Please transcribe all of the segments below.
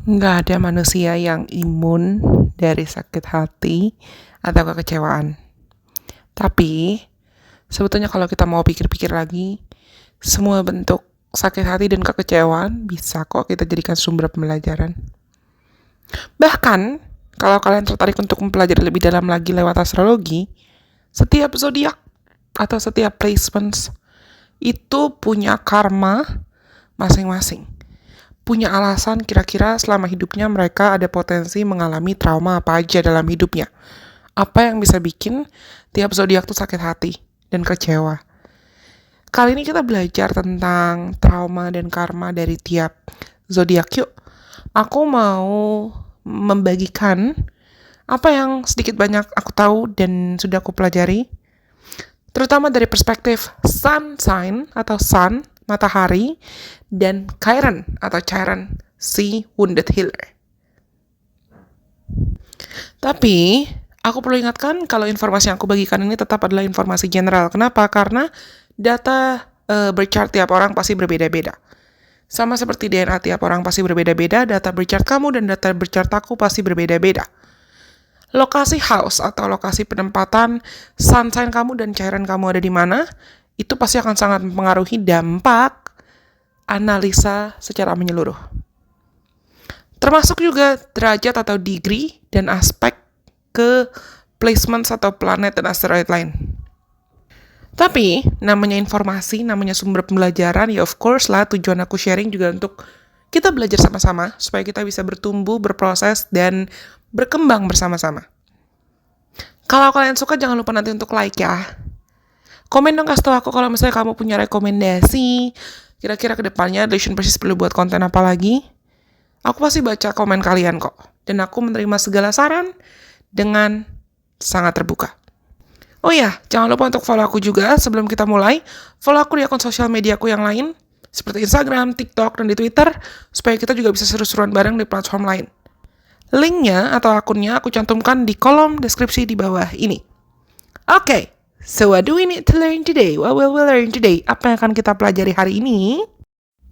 Nggak ada manusia yang imun dari sakit hati atau kekecewaan. Tapi, sebetulnya kalau kita mau pikir-pikir lagi, semua bentuk sakit hati dan kekecewaan bisa kok kita jadikan sumber pembelajaran. Bahkan, kalau kalian tertarik untuk mempelajari lebih dalam lagi lewat astrologi, setiap zodiak atau setiap placements itu punya karma masing-masing. Punya alasan kira-kira selama hidupnya mereka ada potensi mengalami trauma apa aja dalam hidupnya. Apa yang bisa bikin tiap zodiak tuh sakit hati dan kecewa. Kali ini kita belajar tentang trauma dan karma dari tiap zodiak. Yuk, aku mau membagikan apa yang sedikit banyak aku tahu dan sudah aku pelajari, terutama dari perspektif sun sign atau sun, matahari, dan Chiron atau Chiron, si wounded healer. Tapi, aku perlu ingatkan kalau informasi yang aku bagikan ini tetap adalah informasi general. Kenapa? Karena data birth tiap orang pasti berbeda-beda. Sama seperti DNA tiap orang pasti berbeda-beda, data birth kamu dan data birth aku pasti berbeda-beda. Lokasi house atau lokasi penempatan sun sign kamu dan Chiron kamu ada di mana, itu pasti akan sangat mempengaruhi dampak analisa secara menyeluruh. Termasuk juga derajat atau degree dan aspek ke placements atau planet dan asteroid lain. Tapi, namanya informasi, namanya sumber pembelajaran, ya of course lah tujuan aku sharing juga untuk kita belajar sama-sama, supaya kita bisa bertumbuh, berproses, dan berkembang bersama-sama. Kalau kalian suka, jangan lupa nanti untuk like ya. Komen dong, kasih tau aku kalau misalnya kamu punya rekomendasi, kira-kira kedepannya Illusion Persis perlu buat konten apa lagi. Aku pasti baca komen kalian kok. Dan aku menerima segala saran dengan sangat terbuka. Oh ya, jangan lupa untuk follow aku juga sebelum kita mulai. Follow aku di akun sosial media aku yang lain, seperti Instagram, TikTok, dan di Twitter, supaya kita juga bisa seru-seruan bareng di platform lain. Linknya atau akunnya aku cantumkan di kolom deskripsi di bawah ini. Okay, so what do we need to learn today? What will we learn today? Apa yang akan kita pelajari hari ini?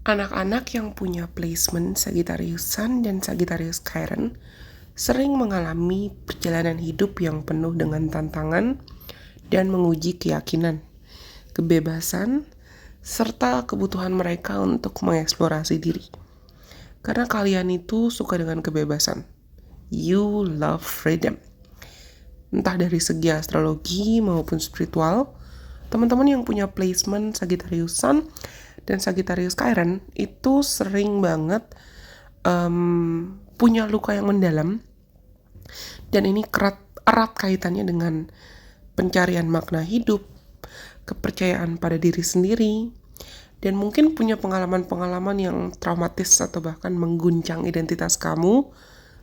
Anak-anak yang punya placement Sagittarius Sun dan Sagittarius Chiron sering mengalami perjalanan hidup yang penuh dengan tantangan dan menguji keyakinan, kebebasan, serta kebutuhan mereka untuk mengeksplorasi diri. Karena kalian itu suka dengan kebebasan. You love freedom. Entah dari segi astrologi maupun spiritual, teman-teman yang punya placement Sagittarius Sun dan Sagittarius Chiron itu sering banget punya luka yang mendalam, dan ini erat kaitannya dengan pencarian makna hidup, kepercayaan pada diri sendiri, dan mungkin punya pengalaman-pengalaman yang traumatis atau bahkan mengguncang identitas kamu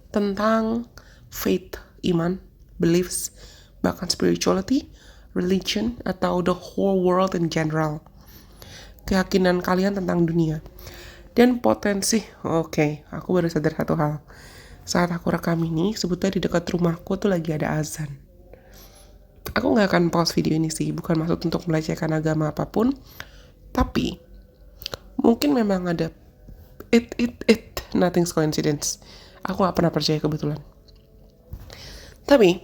tentang faith, iman, beliefs, bahkan spirituality, religion, atau the whole world in general. Keyakinan kalian tentang dunia. Dan potensi, aku baru sadar satu hal. Saat aku rekam ini, sebetulnya di dekat rumahku tuh lagi ada azan. Aku gak akan pause video ini sih, bukan maksud untuk melecehkan agama apapun, tapi mungkin memang ada nothing's coincidence. Aku gak pernah percaya kebetulan. Tapi,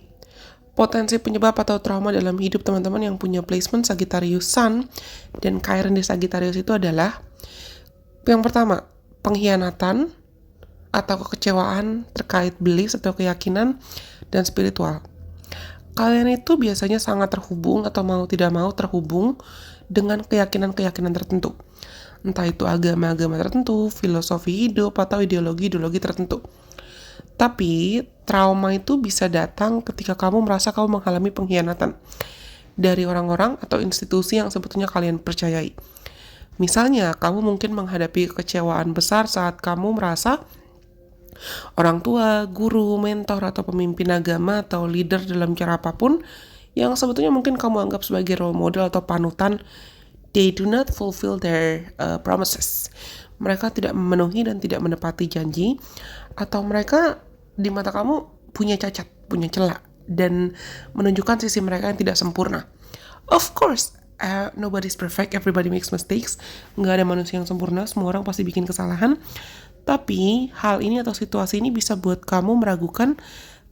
potensi penyebab atau trauma dalam hidup teman-teman yang punya placement Sagittarius Sun dan Chiron di Sagittarius itu adalah, yang pertama, pengkhianatan atau kekecewaan terkait belief atau keyakinan dan spiritual. Kalian itu biasanya sangat terhubung atau mau tidak mau terhubung dengan keyakinan-keyakinan tertentu. Entah itu agama-agama tertentu, filosofi hidup, atau ideologi-ideologi tertentu. Tapi, trauma itu bisa datang ketika kamu merasa kamu mengalami pengkhianatan dari orang-orang atau institusi yang sebetulnya kalian percayai. Misalnya, kamu mungkin menghadapi kekecewaan besar saat kamu merasa orang tua, guru, mentor, atau pemimpin agama atau leader dalam cara apapun yang sebetulnya mungkin kamu anggap sebagai role model atau panutan, they do not fulfill their promises. Mereka tidak memenuhi dan tidak menepati janji, atau mereka di mata kamu punya cacat, punya celah, dan menunjukkan sisi mereka yang tidak sempurna. Of course, nobody's perfect, everybody makes mistakes. Nggak ada manusia yang sempurna, semua orang pasti bikin kesalahan. Tapi hal ini atau situasi ini bisa buat kamu meragukan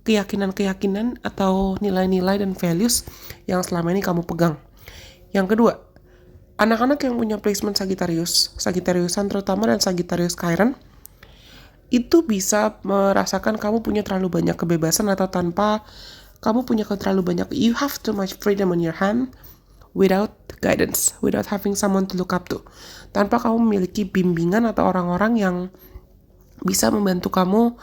keyakinan-keyakinan atau nilai-nilai dan values yang selama ini kamu pegang. Yang kedua, anak-anak yang punya placement Sagittariusan terutama dan Sagittarius Chiron, itu bisa merasakan kamu punya terlalu banyak kebebasan atau tanpa kamu punya terlalu banyak, you have too much freedom on your hand without guidance, without having someone to look up to. Tanpa kamu memiliki bimbingan atau orang-orang yang bisa membantu kamu,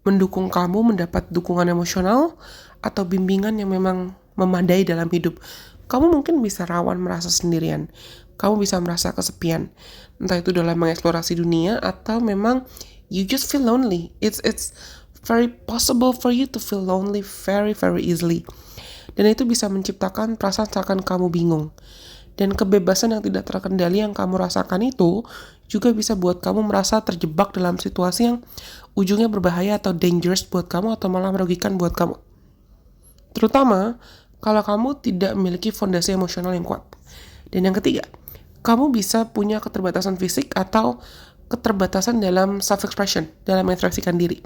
mendukung kamu mendapat dukungan emosional atau bimbingan yang memang memadai dalam hidup. Kamu mungkin bisa rawan merasa sendirian. Kamu bisa merasa kesepian. Entah itu dalam mengeksplorasi dunia atau memang you just feel lonely. It's very possible for you to feel lonely very very easily. Dan itu bisa menciptakan perasaan seakan kamu bingung. Dan kebebasan yang tidak terkendali yang kamu rasakan itu juga bisa buat kamu merasa terjebak dalam situasi yang ujungnya berbahaya atau dangerous buat kamu atau malah merugikan buat kamu. Terutama kalau kamu tidak memiliki fondasi emosional yang kuat. Dan yang ketiga, kamu bisa punya keterbatasan fisik atau keterbatasan dalam self-expression, dalam mengekspresikan diri.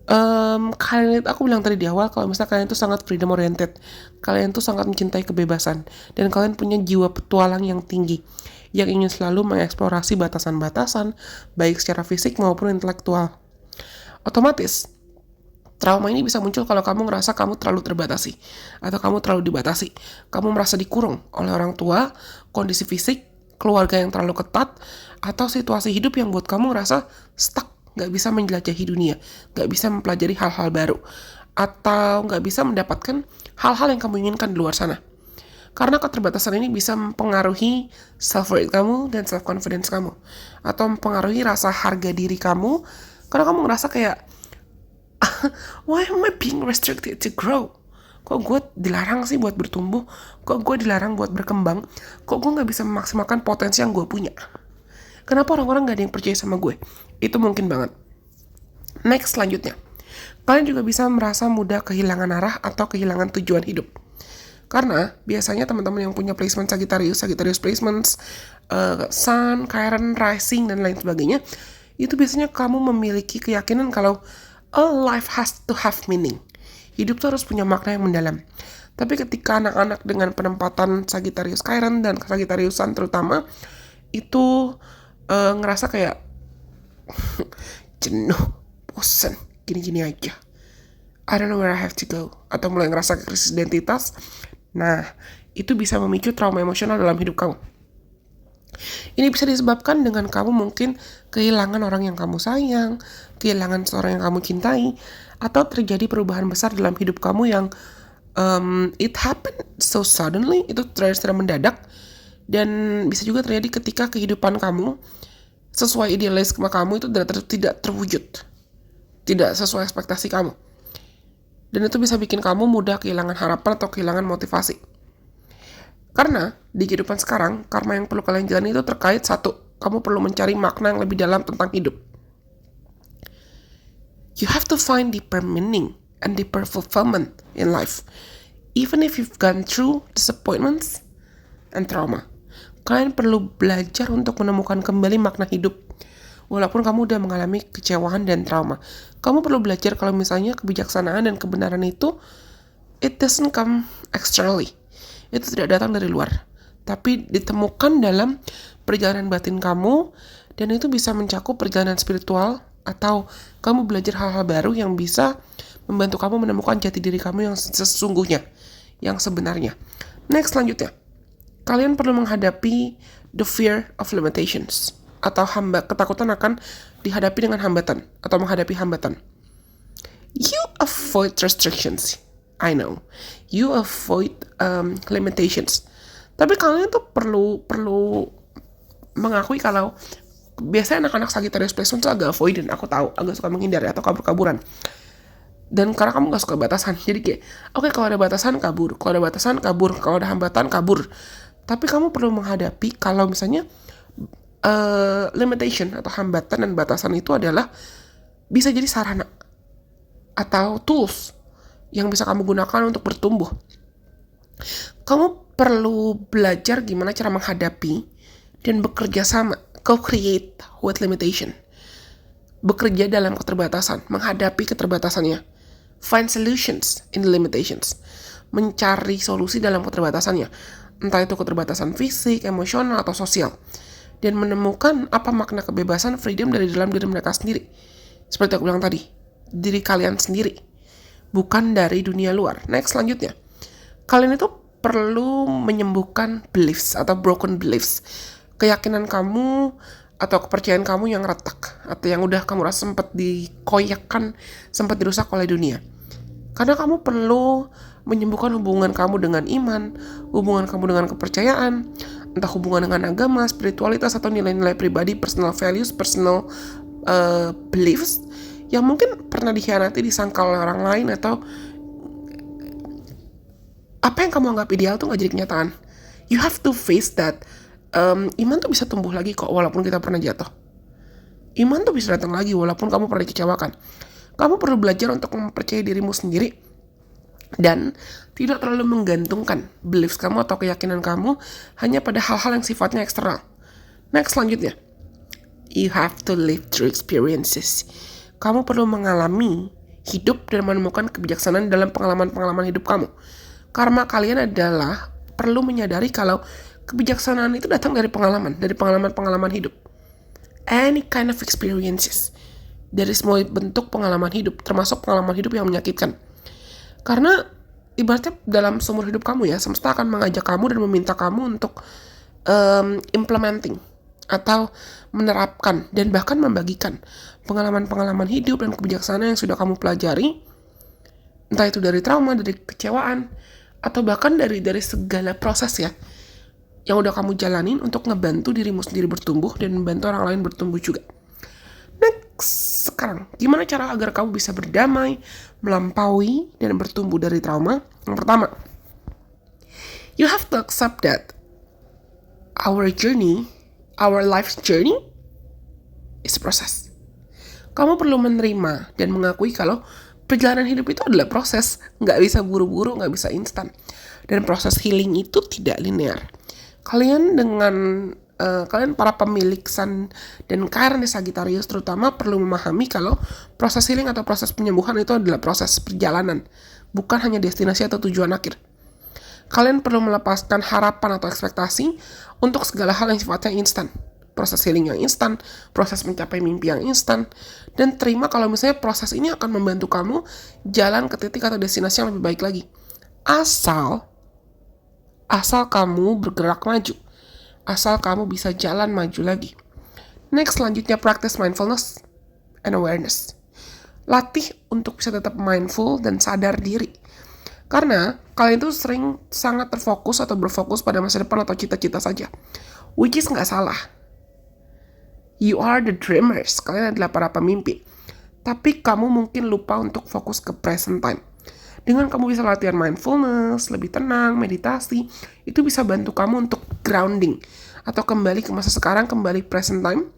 Kalian aku bilang tadi di awal kalau misalnya kalian itu sangat freedom oriented, kalian tuh sangat mencintai kebebasan dan kalian punya jiwa petualang yang tinggi yang ingin selalu mengeksplorasi batasan-batasan baik secara fisik maupun intelektual. Otomatis trauma ini bisa muncul kalau kamu ngerasa kamu terlalu terbatasi atau kamu terlalu dibatasi. Kamu merasa dikurung oleh orang tua, kondisi fisik, keluarga yang terlalu ketat, atau situasi hidup yang buat kamu ngerasa stuck, gak bisa menjelajahi dunia, gak bisa mempelajari hal-hal baru, atau gak bisa mendapatkan hal-hal yang kamu inginkan di luar sana. Karena keterbatasan ini bisa mempengaruhi self-worth kamu dan self-confidence kamu, atau mempengaruhi rasa harga diri kamu, karena kamu ngerasa kayak, why am I being restricted to grow? Kok gue dilarang sih buat bertumbuh? Kok gue dilarang buat berkembang? Kok gue gak bisa memaksimalkan potensi yang gue punya? Kenapa orang-orang gak ada yang percaya sama gue? Itu mungkin banget. Next, selanjutnya. Kalian juga bisa merasa mudah kehilangan arah atau kehilangan tujuan hidup. Karena biasanya teman-teman yang punya placement Sagittarius placements, Sun, Chiron, Rising, dan lain sebagainya, itu biasanya kamu memiliki keyakinan kalau life has to have meaning. Hidup tuh harus punya makna yang mendalam. Tapi ketika anak-anak dengan penempatan Sagittarius Chiron dan Sagittarius Sun terutama, itu ngerasa kayak jenuh, bosan, gini-gini aja. I don't know where I have to go. Atau mulai ngerasa krisis identitas. Nah, itu bisa memicu trauma emosional dalam hidup kamu. Ini bisa disebabkan dengan kamu mungkin kehilangan orang yang kamu sayang, kehilangan seorang yang kamu cintai, atau terjadi perubahan besar dalam hidup kamu yang it happened so suddenly, itu terjadi secara mendadak, dan bisa juga terjadi ketika kehidupan kamu sesuai idealisme kamu itu tidak terwujud, tidak sesuai ekspektasi kamu. Dan itu bisa bikin kamu mudah kehilangan harapan atau kehilangan motivasi. Karena di kehidupan sekarang, karma yang perlu kalian jalani itu terkait satu, kamu perlu mencari makna yang lebih dalam tentang hidup. You have to find deeper meaning and deeper fulfillment in life, even if you've gone through disappointments and trauma. Kalian perlu belajar untuk menemukan kembali makna hidup, walaupun kamu udah mengalami kecewaan dan trauma. Kamu perlu belajar kalau misalnya kebijaksanaan dan kebenaran itu, it doesn't come externally. Itu tidak datang dari luar, tapi ditemukan dalam perjalanan batin kamu, dan itu bisa mencakup perjalanan spiritual, atau kamu belajar hal-hal baru yang bisa membantu kamu menemukan jati diri kamu yang sesungguhnya, yang sebenarnya. Next, selanjutnya. Kalian perlu menghadapi the fear of limitations, atau ketakutan akan dihadapi dengan hambatan, atau menghadapi hambatan. You avoid restrictions. I know. You avoid limitations. Tapi kalian tuh perlu mengakui kalau biasanya anak-anak Sagittarius placement tuh agak avoidant, aku tahu, agak suka menghindar atau kabur-kaburan. Dan karena kamu gak suka batasan, jadi kayak, oke, kalau ada batasan kabur, kalau ada batasan kabur, kalau ada hambatan kabur. Tapi kamu perlu menghadapi kalau misalnya limitation atau hambatan dan batasan itu adalah bisa jadi sarana atau tools yang bisa kamu gunakan untuk bertumbuh. Kamu perlu belajar gimana cara menghadapi dan bekerja sama Co-create with limitation. Bekerja dalam keterbatasan, menghadapi keterbatasannya. Find solutions in the limitations. Mencari solusi dalam keterbatasannya. Entah itu keterbatasan fisik, emosional, atau sosial. Dan menemukan apa makna kebebasan, freedom dari dalam diri mereka sendiri. Seperti aku bilang tadi, diri kalian sendiri. Bukan dari dunia luar. Next, selanjutnya. Kalian itu perlu menyembuhkan beliefs atau broken beliefs. Keyakinan kamu atau kepercayaan kamu yang retak atau yang udah kamu rasa sempat dikoyakkan, sempat dirusak oleh dunia. Karena kamu perlu menyembuhkan hubungan kamu dengan iman, hubungan kamu dengan kepercayaan, entah hubungan dengan agama, spiritualitas, atau nilai-nilai pribadi, personal values, personal beliefs yang mungkin pernah dikhianati, disangkal oleh orang lain, atau apa yang kamu anggap ideal tuh gak jadi kenyataan. You have to face that. Iman tuh bisa tumbuh lagi kok walaupun kita pernah jatuh. Iman tuh bisa datang lagi walaupun kamu pernah dikecewakan. Kamu perlu belajar untuk mempercayai dirimu sendiri dan tidak terlalu menggantungkan beliefs kamu atau keyakinan kamu hanya pada hal-hal yang sifatnya eksternal. Next, selanjutnya. You have to live through experiences. Kamu perlu mengalami hidup dan menemukan kebijaksanaan dalam pengalaman-pengalaman hidup kamu. Karena kalian adalah perlu menyadari kalau kebijaksanaan itu datang dari pengalaman hidup. Any kind of experiences. Dari semua bentuk pengalaman hidup, termasuk pengalaman hidup yang menyakitkan. Karena ibaratnya dalam seumur hidup kamu ya, semesta akan mengajak kamu dan meminta kamu untuk implementing atau menerapkan dan bahkan membagikan pengalaman-pengalaman hidup dan kebijaksanaan yang sudah kamu pelajari, entah itu dari trauma, dari kecewaan, atau bahkan dari segala proses ya yang udah kamu jalanin untuk ngebantu dirimu sendiri bertumbuh dan membantu orang lain bertumbuh juga. Next, sekarang gimana cara agar kamu bisa berdamai, melampaui, dan bertumbuh dari trauma? Yang pertama, you have to accept that our life's journey is a process. Kamu perlu menerima dan mengakui kalau perjalanan hidup itu adalah proses, nggak bisa buru-buru, nggak bisa instan. Dan proses healing itu tidak linear. Kalian para pemilik Sun dan Chiron di Sagittarius terutama perlu memahami kalau proses healing atau proses penyembuhan itu adalah proses perjalanan, bukan hanya destinasi atau tujuan akhir. Kalian perlu melepaskan harapan atau ekspektasi untuk segala hal yang sifatnya instan. Proses healing yang instan, proses mencapai mimpi yang instan, dan terima kalau misalnya proses ini akan membantu kamu jalan ke titik atau destinasi yang lebih baik lagi. Asal kamu bergerak maju. Asal kamu bisa jalan maju lagi. Next, selanjutnya practice mindfulness and awareness. Latih untuk bisa tetap mindful dan sadar diri. Karena kalian itu sering sangat terfokus atau berfokus pada masa depan atau cita-cita saja. Which is gak salah. You are the dreamers. Kalian adalah para pemimpi. Tapi kamu mungkin lupa untuk fokus ke present time. Dengan kamu bisa latihan mindfulness, lebih tenang, meditasi, itu bisa bantu kamu untuk grounding atau kembali ke masa sekarang, kembali present time,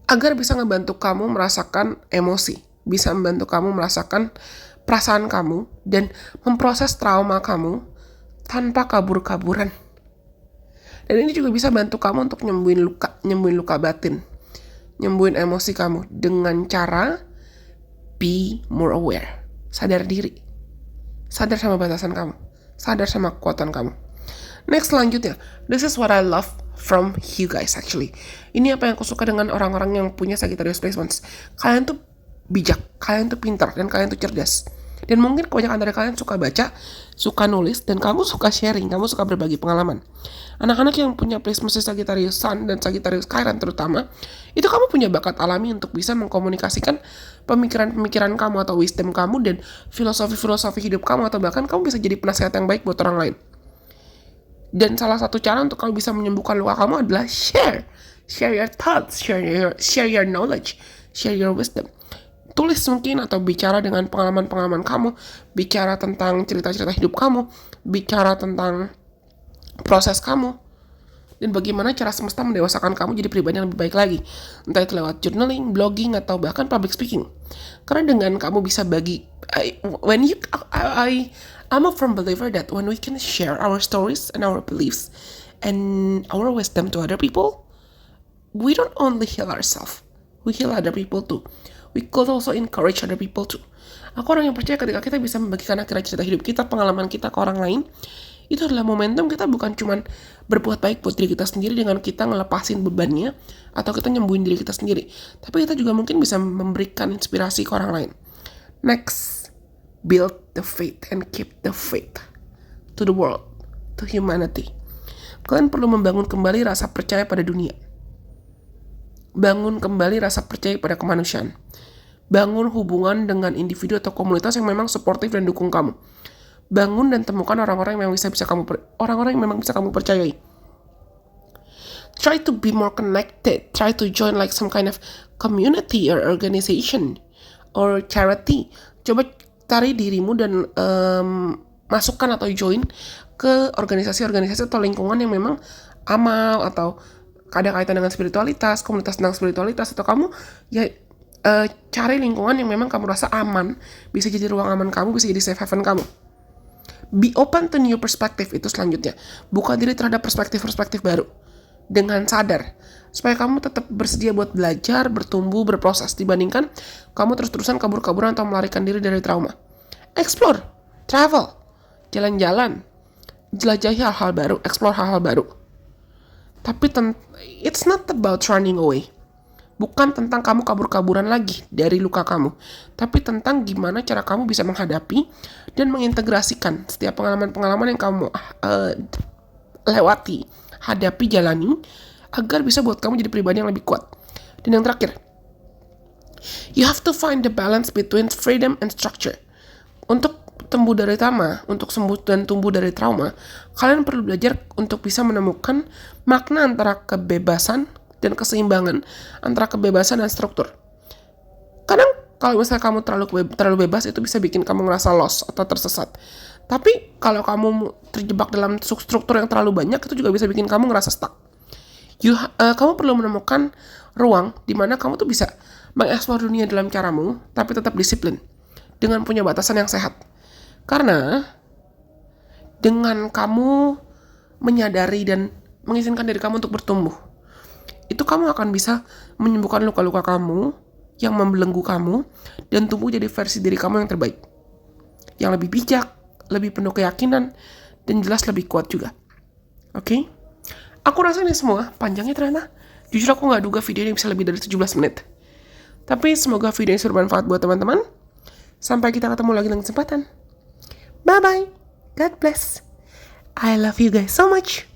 agar bisa ngebantu kamu merasakan emosi, bisa membantu kamu merasakan perasaan kamu dan memproses trauma kamu tanpa kabur-kaburan. Dan ini juga bisa bantu kamu untuk nyembuhin luka batin, nyembuhin emosi kamu dengan cara be more aware. Sadar diri. Sadar sama batasan kamu. Sadar sama kekuatan kamu. Next, selanjutnya. This is what I love from you guys actually. Ini apa yang aku suka dengan orang-orang yang punya Sagittarius placements. Kalian tuh bijak. Kalian tuh pintar. Dan kalian tuh cerdas. Dan mungkin kebanyakan dari kalian suka baca, suka nulis, dan kamu suka sharing. Kamu suka berbagi pengalaman. Anak-anak yang punya placement Sagittarius Sun dan Sagittarius Chiron terutama, itu kamu punya bakat alami untuk bisa mengkomunikasikan pemikiran-pemikiran kamu atau wisdom kamu dan filosofi-filosofi hidup kamu, atau bahkan kamu bisa jadi penasehat yang baik buat orang lain. Dan salah satu cara untuk kamu bisa menyembuhkan luka kamu adalah share your thoughts, share your knowledge, share your wisdom. Tulis mungkin atau bicara dengan pengalaman-pengalaman kamu, bicara tentang cerita-cerita hidup kamu, bicara tentang proses kamu, dan bagaimana cara semesta mendewasakan kamu jadi pribadi yang lebih baik lagi. Entah itu lewat journaling, blogging, atau bahkan public speaking. Karena dengan kamu bisa bagi, I'm a firm believer that when we can share our stories and our beliefs and our wisdom to other people, we don't only heal ourselves, we heal other people too. We could also encourage other people too. Aku orang yang percaya ketika kita bisa membagikan akhirnya cerita hidup kita, pengalaman kita ke orang lain, itu adalah momentum kita bukan cuma berbuat baik buat diri kita sendiri dengan kita ngelepasin bebannya, atau kita nyembuhin diri kita sendiri, tapi kita juga mungkin bisa memberikan inspirasi ke orang lain. Next, build the faith and keep the faith to the world, to humanity. Kalian perlu membangun kembali rasa percaya pada dunia. Bangun kembali rasa percaya pada kemanusiaan. Bangun hubungan dengan individu atau komunitas yang memang suportif dan dukung kamu. Bangun dan temukan orang-orang yang memang bisa kamu percayai. Try to be more connected. Try to join like some kind of community or organization or charity. Coba cari dirimu dan masukkan atau join ke organisasi-organisasi atau lingkungan yang memang amal atau ada kaitan dengan spiritualitas, komunitas tentang spiritualitas, atau kamu ya cari lingkungan yang memang kamu rasa aman, bisa jadi ruang aman kamu, bisa jadi safe haven kamu. Be open to new perspective, itu selanjutnya. Buka diri terhadap perspektif-perspektif baru dengan sadar, supaya kamu tetap bersedia buat belajar, bertumbuh, berproses, dibandingkan kamu terus-terusan kabur-kaburan atau melarikan diri dari trauma. Explore, travel, jalan-jalan, jelajahi hal-hal baru, explore hal-hal baru. Tapi it's not about running away. Bukan tentang kamu kabur-kaburan lagi dari luka kamu, tapi tentang gimana cara kamu bisa menghadapi dan mengintegrasikan setiap pengalaman-pengalaman yang kamu lewati, hadapi, jalani, agar bisa buat kamu jadi pribadi yang lebih kuat. Dan yang terakhir, you have to find the balance between freedom and structure. Untuk tumbuh dari trauma, untuk sembuh dan tumbuh dari trauma, kalian perlu belajar untuk bisa menemukan makna antara kebebasan dan keseimbangan antara kebebasan dan struktur. Kadang kalau misalnya kamu terlalu bebas, itu bisa bikin kamu ngerasa lost atau tersesat. Tapi kalau kamu terjebak dalam struktur yang terlalu banyak, itu juga bisa bikin kamu ngerasa stuck. Kamu perlu menemukan ruang di mana kamu tuh bisa mengeksplor dunia dalam caramu, tapi tetap disiplin dengan punya batasan yang sehat. Karena dengan kamu menyadari dan mengizinkan diri kamu untuk bertumbuh, itu kamu akan bisa menyembuhkan luka-luka kamu yang membelenggu kamu dan tumbuh jadi versi diri kamu yang terbaik, yang lebih bijak, lebih penuh keyakinan, dan jelas lebih kuat juga. Oke? Aku rasa ini semua panjangnya ternyata. Jujur aku gak duga video ini bisa lebih dari 17 menit. Tapi semoga video ini bermanfaat buat teman-teman. Sampai kita ketemu lagi dalam kesempatan. Bye-bye. God bless. I love you guys so much.